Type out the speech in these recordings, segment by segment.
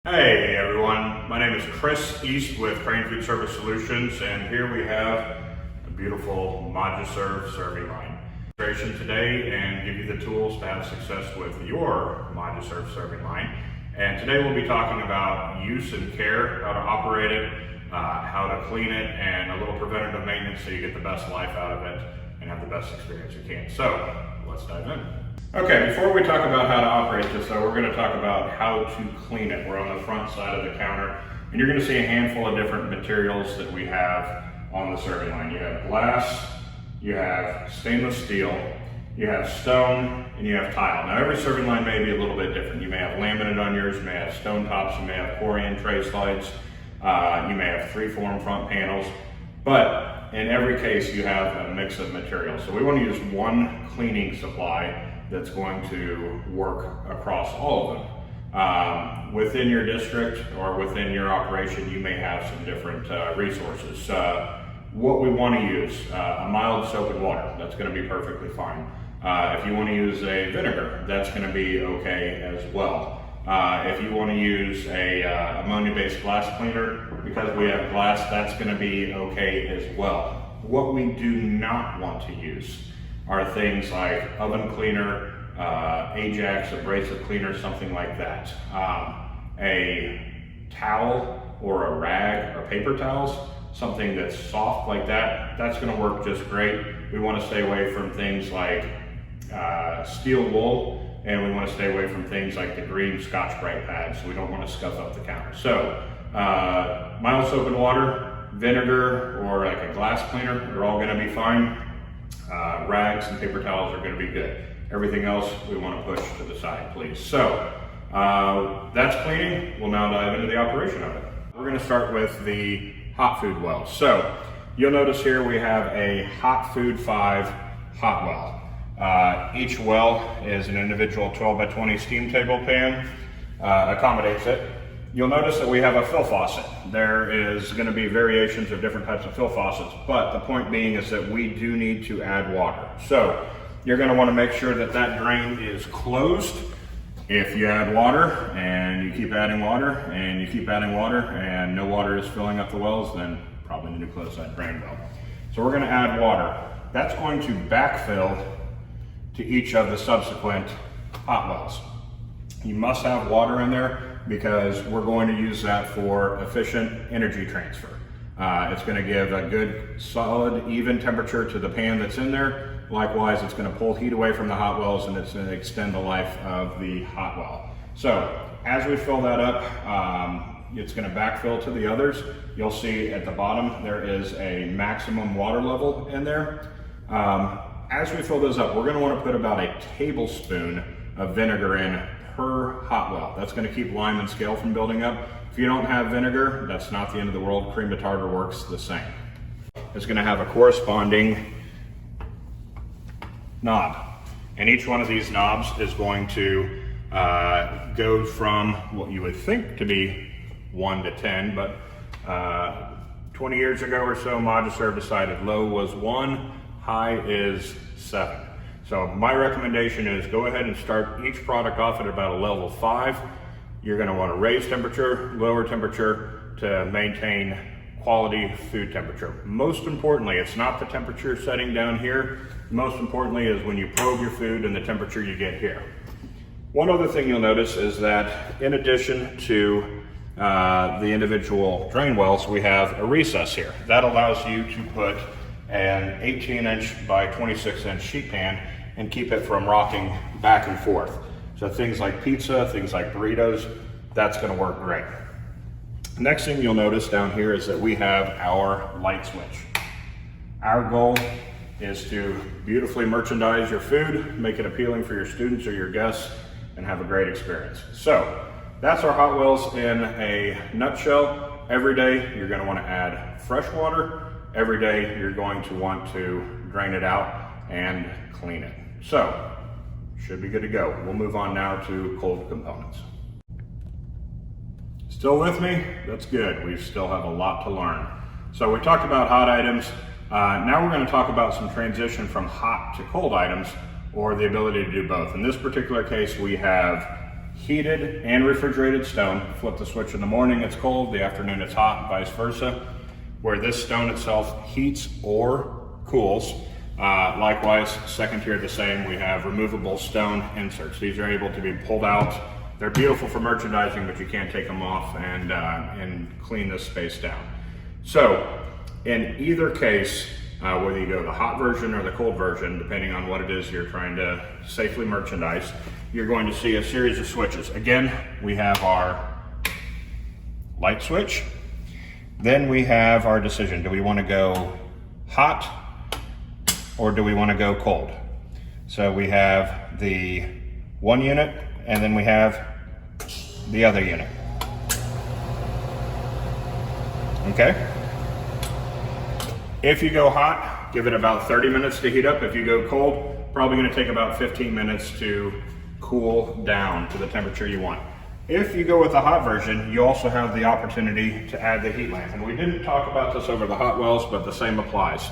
Hey everyone, my name is Chris East with Crane Food Service Solutions, and here we have a beautiful ModuServe serving line. Demonstration today and give you the tools to have success with your ModuServe serving line. And today we'll be talking about use and care, how to operate it, how to clean it, and a little preventative maintenance so you get the best life out of it and have the best experience you can. So let's dive in. Okay, before we talk about how to operate this though, we're going to talk about how to clean it. We're on the front side of the counter, and you're going to see a handful of different materials that we have on the serving line. You have glass, you have stainless steel, you have stone, and you have tile. Now every serving line may be a little bit different. You may have laminate on yours, you may have stone tops, you may have Corian tray slides, you may have free-form front panels, but in every case you have a mix of materials. So we want to use one cleaning supply that's going to work across all of them. Within your district or within your operation, you may have some different resources. What we want to use, a mild soap and water, that's going to be perfectly fine. If you want to use a vinegar, that's going to be okay as well. If you want to use a ammonia-based glass cleaner, because we have glass, that's going to be okay as well. What we do not want to use are things like oven cleaner, Ajax, abrasive cleaner, something like that. A towel or a rag or paper towels, something that's soft like that, that's gonna work just great. We wanna stay away from things like steel wool, and we wanna stay away from things like the green Scotch-Brite pads, so we don't wanna scuff up the counter. So, mild soap and water, vinegar, or like a glass cleaner, they're all gonna be fine. Rags and paper towels are going to be good. Everything else we want to push to the side, please. So that's cleaning. We'll now dive into the operation of it. We're going to start with the hot food well. So you'll notice here we have a Hot Food 5 hot well. Each well is an individual 12 by 20 steam table pan, accommodates it. You'll notice that we have a fill faucet. There is going to be variations of different types of fill faucets, but the point being is that we do need to add water. So you're going to want to make sure that that drain is closed. If you add water and you keep adding water and you keep adding water and no water is filling up the wells, then probably need to close that drain well. So we're going to add water. That's going to backfill to each of the subsequent hot wells. You must have water in there because we're going to use that for efficient energy transfer. It's going to give a good, solid, even temperature to the pan that's in there. Likewise, it's going to pull heat away from the hot wells, and it's going to extend the life of the hot well. So as we fill that up, it's going to backfill to the others. You'll see at the bottom there is a maximum water level in there. As we fill those up, we're going to want to put about a tablespoon of vinegar in per hot well. That's going to keep lime and scale from building up. If you don't have vinegar, that's not the end of the world. Cream of tartar works the same. It's going to have a corresponding knob, and each one of these knobs is going to go from what you would think to be 1 to 10, but 20 years ago or so, ModuServe decided low was 1, high is 7. So my recommendation is go ahead and start each product off at about a level 5. You're going to want to raise temperature, lower temperature to maintain quality food temperature. Most importantly, it's not the temperature setting down here. Most importantly is when you probe your food and the temperature you get here. One other thing you'll notice is that in addition to the individual drain wells, we have a recess here. That allows you to put an 18-inch by 26-inch sheet pan and keep it from rocking back and forth. So things like pizza, things like burritos, that's gonna work great. Next thing you'll notice down here is that we have our light switch. Our goal is to beautifully merchandise your food, make it appealing for your students or your guests, and have a great experience. So that's our hot wells in a nutshell. Every day you're gonna wanna add fresh water. Every day you're going to want to drain it out and clean it. So, should be good to go. We'll move on now to cold components. Still with me? That's good. We still have a lot to learn. So we talked about hot items. Now we're going to talk about some transition from hot to cold items, or the ability to do both. In this particular case, we have heated and refrigerated stone. Flip the switch in the morning, it's cold, the afternoon it's hot, and vice versa. Where this stone itself heats or cools. Likewise, second tier the same, we have removable stone inserts. These are able to be pulled out. They're beautiful for merchandising, but you can't take them off and clean this space down. So, in either case, whether you go the hot version or the cold version, depending on what it is you're trying to safely merchandise, you're going to see a series of switches. Again, we have our light switch. Then we have our decision. Do we want to go hot or do we want to go cold? So we have the one unit and then we have the other unit. Okay? If you go hot, give it about 30 minutes to heat up. If you go cold, probably going to take about 15 minutes to cool down to the temperature you want. If you go with the hot version, you also have the opportunity to add the heat lamp. And we didn't talk about this over the Hotwells, but the same applies.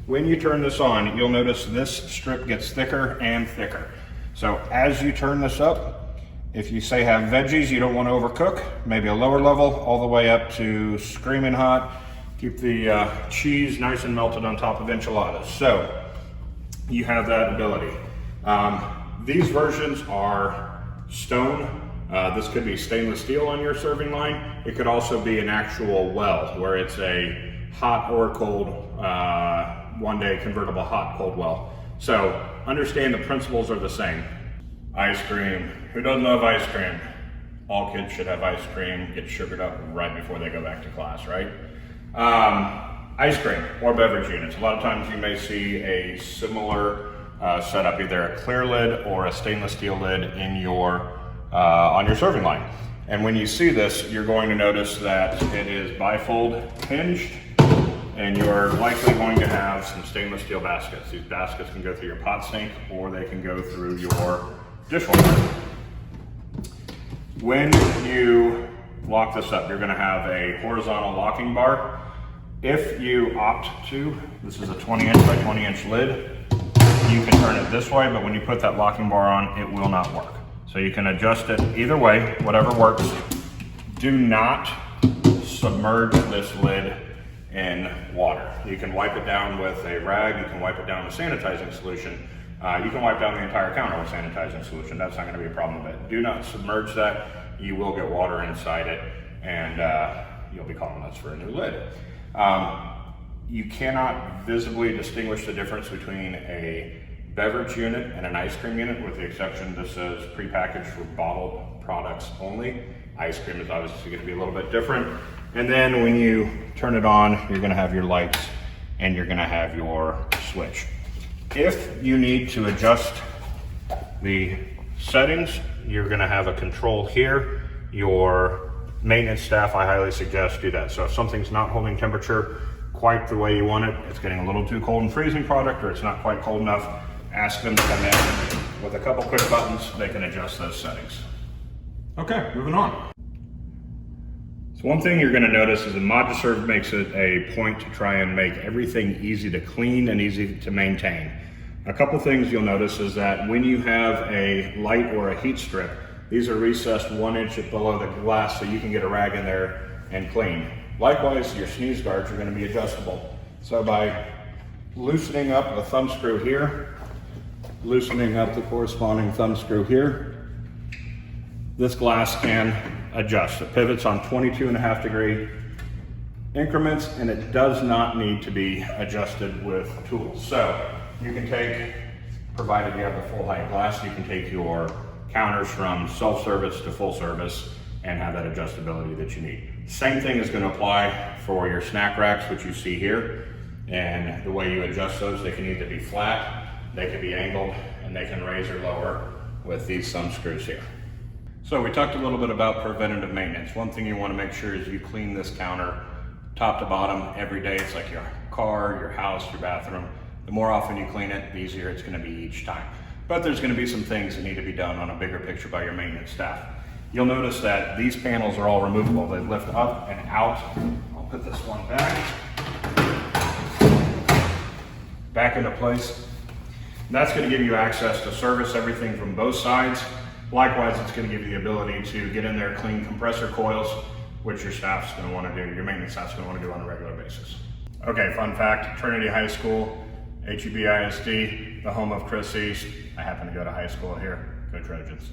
When you turn this on, you'll notice this strip gets thicker and thicker. So as you turn this up, if you say have veggies you don't want to overcook, maybe a lower level, all the way up to screaming hot. Keep the cheese nice and melted on top of enchiladas. So you have that ability. These versions are stone. This could be stainless steel on your serving line. It could also be an actual well where it's a hot or cold, one day convertible hot cold well. So understand the principles are the same. Ice cream. Who doesn't love ice cream? All kids should have ice cream, get sugared up right before they go back to class, right? Ice cream or beverage units. A lot of times you may see a similar setup, either a clear lid or a stainless steel lid in your on your serving line. And when you see this, you're going to notice that it is bifold hinged, and you're likely going to have some stainless steel baskets. These baskets can go through your pot sink or they can go through your dishwasher. When you lock this up, you're going to have a horizontal locking bar. If you opt to, this is a 20-inch by 20-inch lid, you can turn it this way, but when you put that locking bar on, it will not work. So you can adjust it either way, whatever works. Do not submerge this lid in water. You can wipe it down with a rag, you can wipe it down with sanitizing solution. You can wipe down the entire counter with sanitizing solution. That's not going to be a problem with it. Do not submerge that. You will get water inside it, and you'll be calling us for a new lid. You cannot visibly distinguish the difference between a beverage unit and an ice cream unit, with the exception this says prepackaged for bottled products only. Ice cream is obviously going to be a little bit different. And then when you turn it on, you're going to have your lights and you're going to have your switch. If you need to adjust the settings, you're going to have a control here. Your maintenance staff, I highly suggest do that. So if something's not holding temperature quite the way you want it, it's getting a little too cold and freezing product, or it's not quite cold enough, ask them to come in. With a couple quick buttons, they can adjust those settings. Okay, moving on. So one thing you're going to notice is the ModuServe makes it a point to try and make everything easy to clean and easy to maintain. A couple things you'll notice is that when you have a light or a heat strip, these are recessed 1 inch below the glass so you can get a rag in there and clean. Likewise, your sneeze guards are going to be adjustable. So by loosening up the thumb screw here, loosening up the corresponding thumb screw here, this glass can adjust. It pivots on 22.5 degree increments, and it does not need to be adjusted with tools. So you can take, provided you have the full height glass, you can take your counters from self-service to full service and have that adjustability that you need. Same thing is going to apply for your snack racks, which you see here. And the way you adjust those, they can either be flat, they can be angled, and they can raise or lower with these thumb screws here. So we talked a little bit about preventative maintenance. One thing you want to make sure is you clean this counter top to bottom every day. It's like your car, your house, your bathroom. The more often you clean it, the easier it's going to be each time. But there's going to be some things that need to be done on a bigger picture by your maintenance staff. You'll notice that these panels are all removable. They lift up and out. I'll put this one back into place. And that's going to give you access to service everything from both sides. Likewise, it's going to give you the ability to get in there, clean compressor coils, which your staff's going to want to do, your maintenance staff's going to want to do on a regular basis. Okay, fun fact, Trinity High School, HEB ISD, the home of Chris East. I happen to go to high school here. Go Trojans.